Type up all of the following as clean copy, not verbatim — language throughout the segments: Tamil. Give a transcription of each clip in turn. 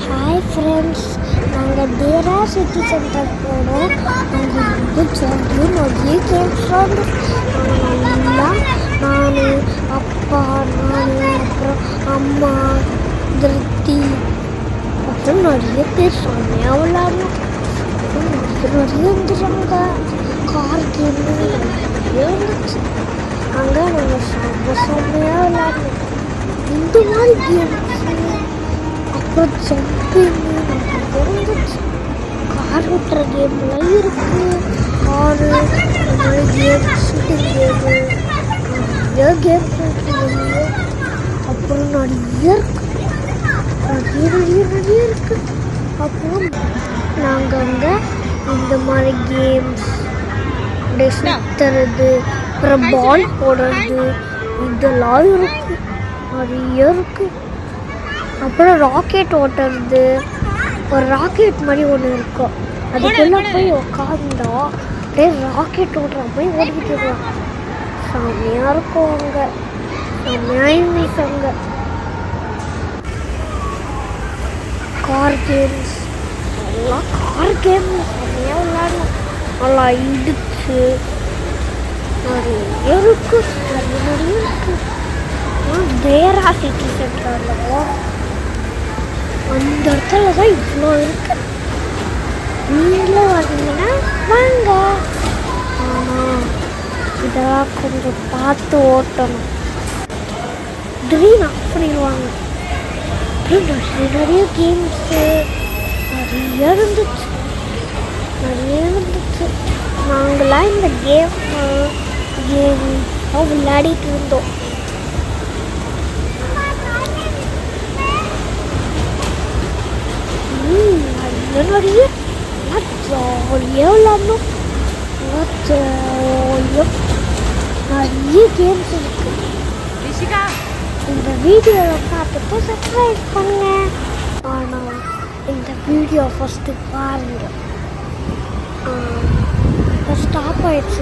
ஹாய் ஃப்ரெண்ட்ஸ், நாங்கள் தேரா சிட்டி சென்டர் போனோம். அங்கே வந்து ஜாலியும் நிறைய கேம்ஸ் நான் அப்பா அப்புறம் அம்மா திருப்தி அப்புறம் நிறைய பேர் செம்மையாக விளாடணும். நிறைய இருந்துச்சாங்க. கார் கேம் நிறைய இருந்துச்சு. அங்கே நாங்கள் செம்மையாக விளாடணும். இந்த மாதிரி கேம்ஸு அப்புறம் ஜம்பிங் இருந்துச்சு. கார் ஓட்டுற கேம்லாம் இருக்குது. காரு இந்த மாதிரி கேம், ஷூட்டிங் கேமு, நிறைய கேம்ஸ் இருக்குது. அப்புறம் நிறைய இருக்குது. அப்புறம் நாங்கள் அங்கே இந்த மாதிரி கேம்ஸ் அப்படியே சுற்றுறது, அப்புறம் பால் போடுறது இதெல்லாம் இருக்குது. நிறைய இருக்குது. அப்புறம் ராக்கெட் ஓட்டுறது, ஒரு ராக்கெட் மாதிரி ஒன்று இருக்கும். அதுக்குள்ளே போய் உட்காந்தா அப்படியே ராக்கெட் ஓட்டுற போய் ஓடிக்கிட்டு இருக்கலாம். செம்மையாக இருக்கும். அங்கே செம்மையாக இருந்துச்சு. அங்கே கார் கேம்ஸ் எல்லாம் செம்மையாக விளையாடணும். நல்லா இடிச்சு நிறைய இருக்குது. நிறைய இருக்குது. தேரா சிட்டி சென்டரில் அந்த இடத்துல தான் இவ்வளோ இருக்கு. நீங்களும் வந்தீங்கன்னா வாங்க. ஆனால் இதெல்லாம் கொஞ்சம் பார்த்து ஓட்டணும். திடீர்னு ஆஃப் பண்ணிடுவாங்க. நிறைய கேம்ஸு நிறைய இருந்துச்சு. நாங்களாம் இந்த கேம் விளையாடிட்டு இருந்தோம். நிறைய ஜாலியாக விளாடணும். நிறைய கேம்ஸ் இருக்கு. இந்த வீடியோவை பார்த்துட்டு சப்ஸ்கிரைப் பண்ணுங்க. ஆனால் இந்த வீடியோ ஃபஸ்ட்டு பாருங்க. ஸ்டாப் ஆயிடுச்சு.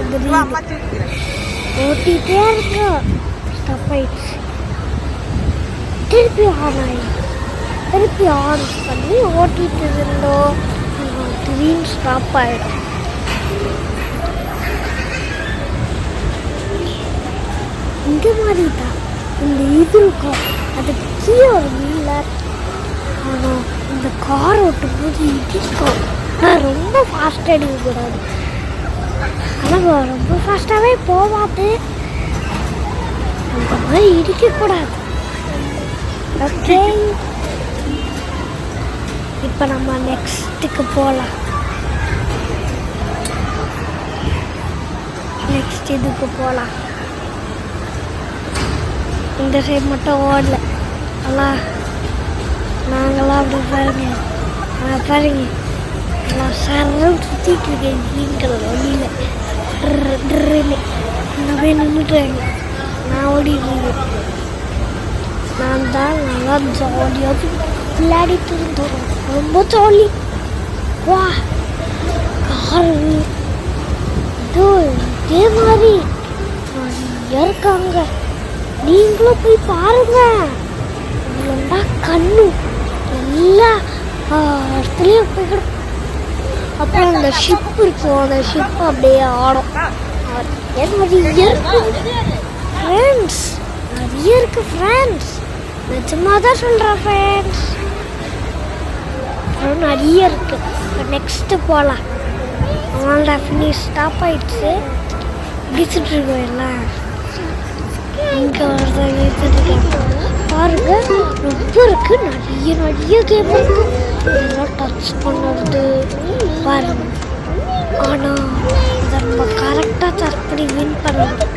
ஓட்டிகிட்டே இருக்கு. ஸ்டாப் ஆயிடுச்சு. திருப்பி ஆன் பண்ணி ஓட்டிகிட்டு இருந்தோம். திடீர்னு ஸ்டாப் ஆகிடும். இந்த மாதிரி தான் இந்த இது இருக்கும். அதுக்கு கீழே ஒரு வீலர். ஆனால் இந்த கார் ஓட்டும் போது இடிக்கும். நான் ரொம்ப ஃபாஸ்ட்டாக அடிக்கக்கூடாது. ஆனால் ரொம்ப ஃபாஸ்ட்டாகவே போவாது. அந்த மாதிரி இடிக்கக்கூடாது. ஓகே, இப்போ நம்ம நெக்ஸ்ட்டுக்கு போகலாம். நெக்ஸ்ட் இதுக்கு போகலாம். இந்த சைடு மட்டும் ஓடல. எல்லாம் நாங்களாம் அப்படி பாருங்க. எல்லாம் சரம் சுற்றிட்டு இருக்கேன். க்ரீன் கலர் வழியில் இந்த போய் நின்றுட்டாங்க. நான் ஓடிட்டு இருக்கேன். நான் தான் நல்லா ஜாலியாக விளையாடிட்டு இருந்தோம். ரொம்ப ஜாலி. வா, காரு இதே மாதிரி நிறைய இருக்காங்க. நீங்களும் போய் பாருங்க. இல்லைன்னா கண்ணு எல்லா இடத்துலையும் போய்கிடும். அப்புறம் அந்த ஷிப் இருக்கும். அந்த ஷிப் அப்படியே ஆடும். நிறைய இருக்கு ஃப்ரெண்ட்ஸ். நிறைய இருக்கு ஃப்ரெண்ட்ஸ். நிஜமாக தான் சொல்கிறேன் ஃப்ரெண்ட்ஸ். அப்புறம் நிறைய இருக்குது. இப்போ நெக்ஸ்ட்டு போகலாம். அவங்கள்ட்ட ஃபினிஷ் ஸ்டாப் ஆகிடுச்சு. இடிச்சுட்ருக்கோம் எல்லாம். இங்கே ஒருத்தர் இடிச்சுட்ருக்கேன் பாருங்க. ரொம்ப இருக்குது. நிறைய கேம் இருக்குது. இதெல்லாம் டச் பண்ணுறது பாருங்க. ஆனால் இதை நம்ம கரெக்டாக டச் பண்ணி வின் பண்ணணும்.